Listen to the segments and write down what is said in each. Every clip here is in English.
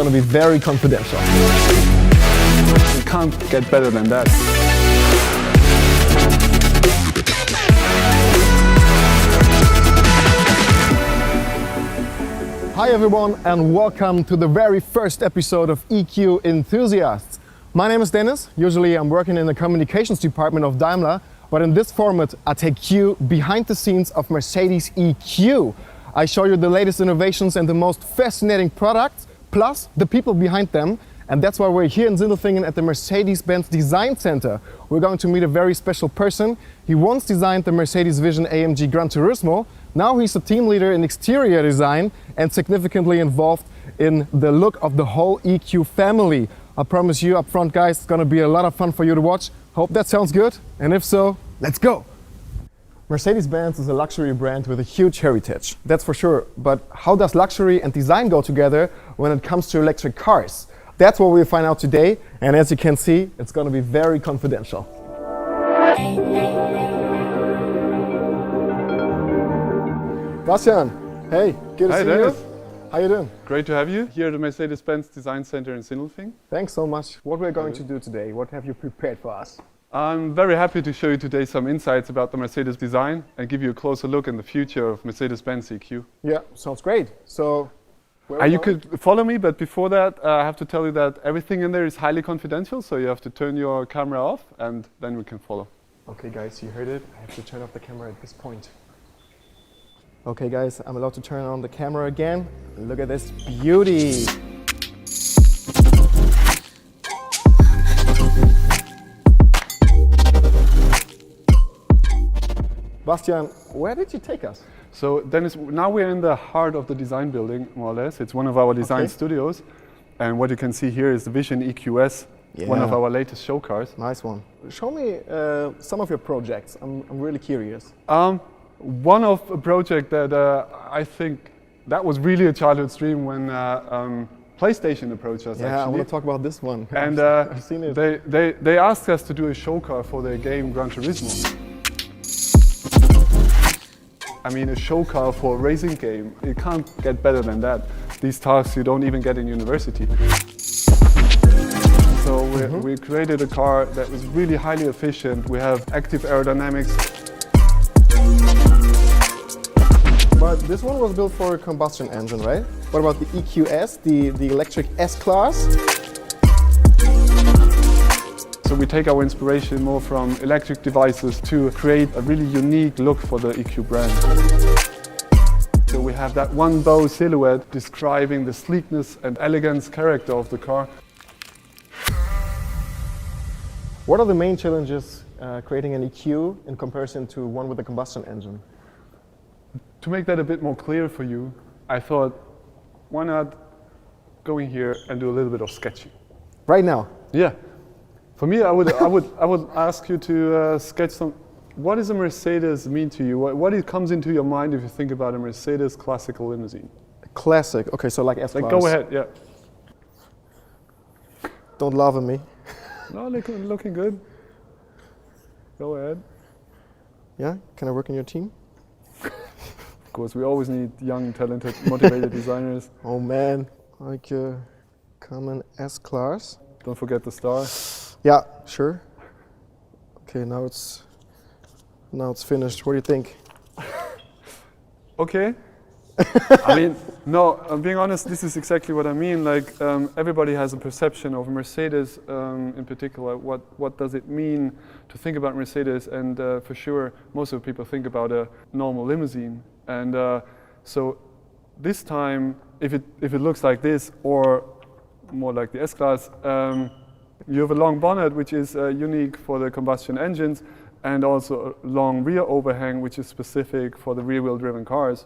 gonna be very confidential. You can't get better than that. Hi everyone and welcome to the very first episode of EQ Enthusiasts. My name is Dennis. Usually I'm working in the communications department of Daimler, but in this format I take you behind the scenes of Mercedes EQ. I show you the latest innovations and the most fascinating products, plus the people behind them. And that's why we're here in Sindelfingen at the Mercedes-Benz Design Center. We're going to meet a very special person. He once designed the Mercedes Vision AMG Gran Turismo. Now he's a team leader in exterior design and significantly involved in the look of the whole EQ family. I promise you up front, guys, it's gonna be a lot of fun for you to watch. Hope that sounds good, and if so, let's go! Mercedes-Benz is a luxury brand with a huge heritage, that's for sure. But how does luxury and design go together when it comes to electric cars? That's what we'll find out today, and as you can see, it's gonna be very confidential. Bastian, hey, good to see Dennis. you. How you doing? Great to have you here at the Mercedes-Benz Design Center in Sindelfingen. Thanks so much. What we're going to do today, what have you prepared for us? I'm very happy to show you today some insights about the Mercedes design and give you a closer look in the future of Mercedes-Benz EQ. Yeah, sounds great. So, You could follow me, but before that, I have to tell you that everything in there is highly confidential, so you have to turn your camera off and then we can follow. Okay guys, you heard it. I have to turn off the camera at this point. Okay guys, I'm allowed to turn on the camera again. Look at this beauty. Bastian, where did you take us? So Dennis, now we're in the heart of the design building, more or less. It's one of our design studios. And what you can see here is the Vision EQS, one of our latest show cars. Nice one. Show me some of your projects. I'm really curious. One of a project that I think that was really a childhood dream when PlayStation approached us. Yeah, I want to talk about this one. And I've seen it. they asked us to do a show car for their game Gran Turismo. I mean, a show car for a racing game. You can't get better than that. These tasks you don't even get in university. So we created a car that was really highly efficient. We have active aerodynamics. But this one was built for a combustion engine, right? What about the EQS, the electric S-Class? So we take our inspiration more from electric devices to create a really unique look for the EQ brand. So we have that one bow silhouette describing the sleekness and elegance character of the car. What are the main challenges creating an EQ in comparison to one with a combustion engine? To make that a bit more clear for you, I thought, why not go in here and do a little bit of sketching? Right now? Yeah. For me, I would ask you to sketch some. What does a Mercedes mean to you? What comes into your mind if you think about a Mercedes classical limousine? Classic. Okay, so like S-Class. Like, go ahead. Yeah. Don't laugh at me. No, looking good. Go ahead. Yeah. Can I work in your team? Of course, we always need young, talented, motivated designers. Oh man, like a common S-Class. Don't forget the star. Yeah, sure. Okay, now it's finished. What do you think? Okay. I mean, no, I'm being honest, this is exactly what I mean. Like, everybody has a perception of Mercedes in particular. What does it mean to think about Mercedes? And for sure, most of the people think about a normal limousine. And so this time, if it looks like this, or more like the S-Class, you have a long bonnet, which is unique for the combustion engines, and also a long rear overhang, which is specific for the rear-wheel driven cars.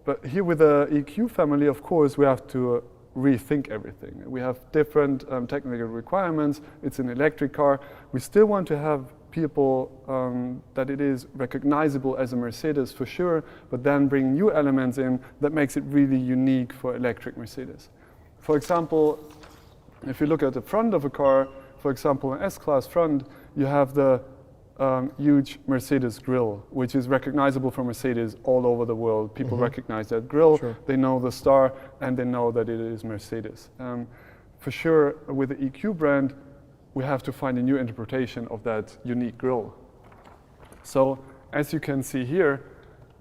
But here with the EQ family, of course, we have to rethink everything. We have different technical requirements. It's an electric car. We still want to have people that it is recognizable as a Mercedes for sure, but then bring new elements in that makes it really unique for electric Mercedes. For example, if you look at the front of a car, for example, an S-Class front, you have the huge Mercedes grille, which is recognizable from Mercedes all over the world. People recognize that grille, Sure. they know the star, and they know that it is Mercedes. For sure, with the EQ brand, we have to find a new interpretation of that unique grille. So, as you can see here,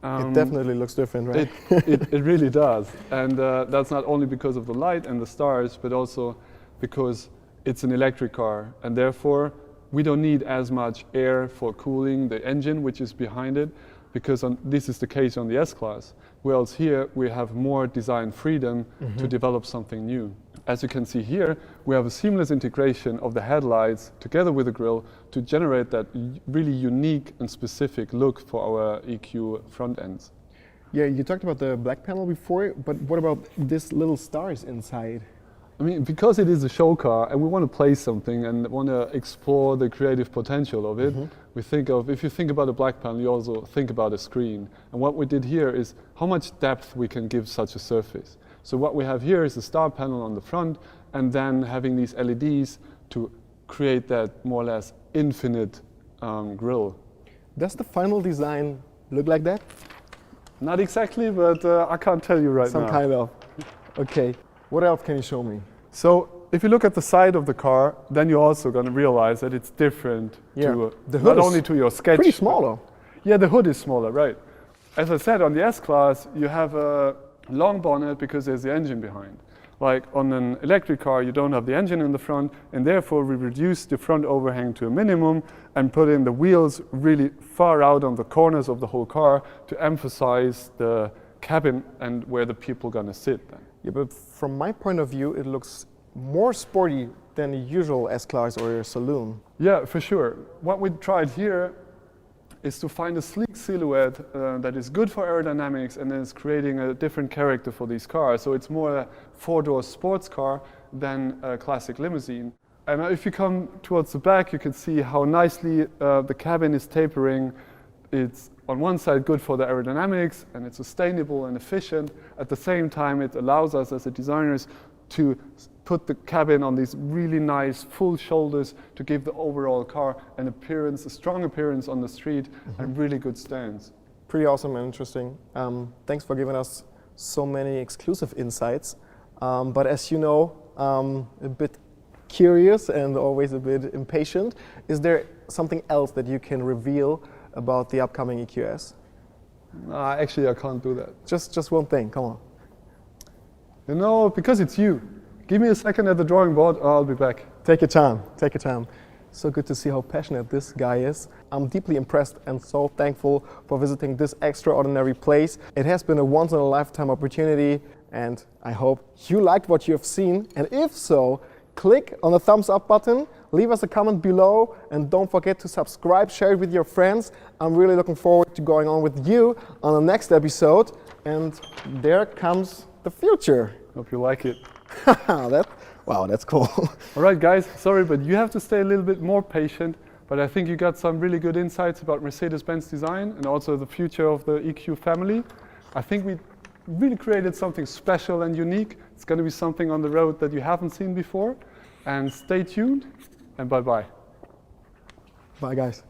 It definitely looks different, right? it really does. And that's not only because of the light and the stars, but also because it's an electric car. And therefore, we don't need as much air for cooling the engine, which is behind it, because this is the case on the S-Class. Whereas here, we have more design freedom to develop something new. As you can see here, we have a seamless integration of the headlights together with the grille to generate that really unique and specific look for our EQ front ends. Yeah, you talked about the black panel before, but what about this little stars inside? I mean, because it is a show car and we want to play something and want to explore the creative potential of it, we think of, if you think about a black panel, you also think about a screen. And what we did here is how much depth we can give such a surface. So what we have here is a star panel on the front and then having these LEDs to create that more or less infinite grille. Does the final design look like that? Not exactly, but I can't tell you right now. Some kind of. Okay. What else can you show me? So if you look at the side of the car, then you're also going to realize that it's different to The hood not is only to your sketch. pretty small though. Yeah, the hood is smaller, right. As I said, on the S-Class, you have a long bonnet because there's the engine behind. Like on an electric car, you don't have the engine in the front, and therefore we reduce the front overhang to a minimum and put in the wheels really far out on the corners of the whole car to emphasize the cabin and where the people are going to sit then. Yeah, but from my point of view, it looks more sporty than a usual S-Class or a saloon. Yeah, for sure. What we tried here is to find a sleek silhouette that is good for aerodynamics and is creating a different character for these cars. So it's more a four-door sports car than a classic limousine. And if you come towards the back, you can see how nicely the cabin is tapering. It's on one side good for the aerodynamics and it's sustainable and efficient. At the same time, it allows us as designers to put the cabin on these really nice full shoulders to give the overall car an appearance, a strong appearance on the street and really good stance. Pretty awesome and interesting. Thanks for giving us so many exclusive insights. But as you know, a bit curious and always a bit impatient. Is there something else that you can reveal about the upcoming EQS? Actually, I can't do that. Just one thing, come on. You know, because it's you. Give me a second at the drawing board, I'll be back. Take your time, take your time. So good to see how passionate this guy is. I'm deeply impressed and so thankful for visiting this extraordinary place. It has been a once-in-a-lifetime opportunity and I hope you liked what you have seen. And if so, click on the thumbs up button, leave us a comment below and don't forget to subscribe, share it with your friends. I'm really looking forward to going on with you on the next episode. And there comes the future. Hope you like it. Wow, that's cool. All right, guys, sorry, but you have to stay a little bit more patient. But I think you got some really good insights about Mercedes-Benz design and also the future of the EQ family. I think we really created something special and unique. It's going to be something on the road that you haven't seen before. And stay tuned, and bye-bye. Bye, guys.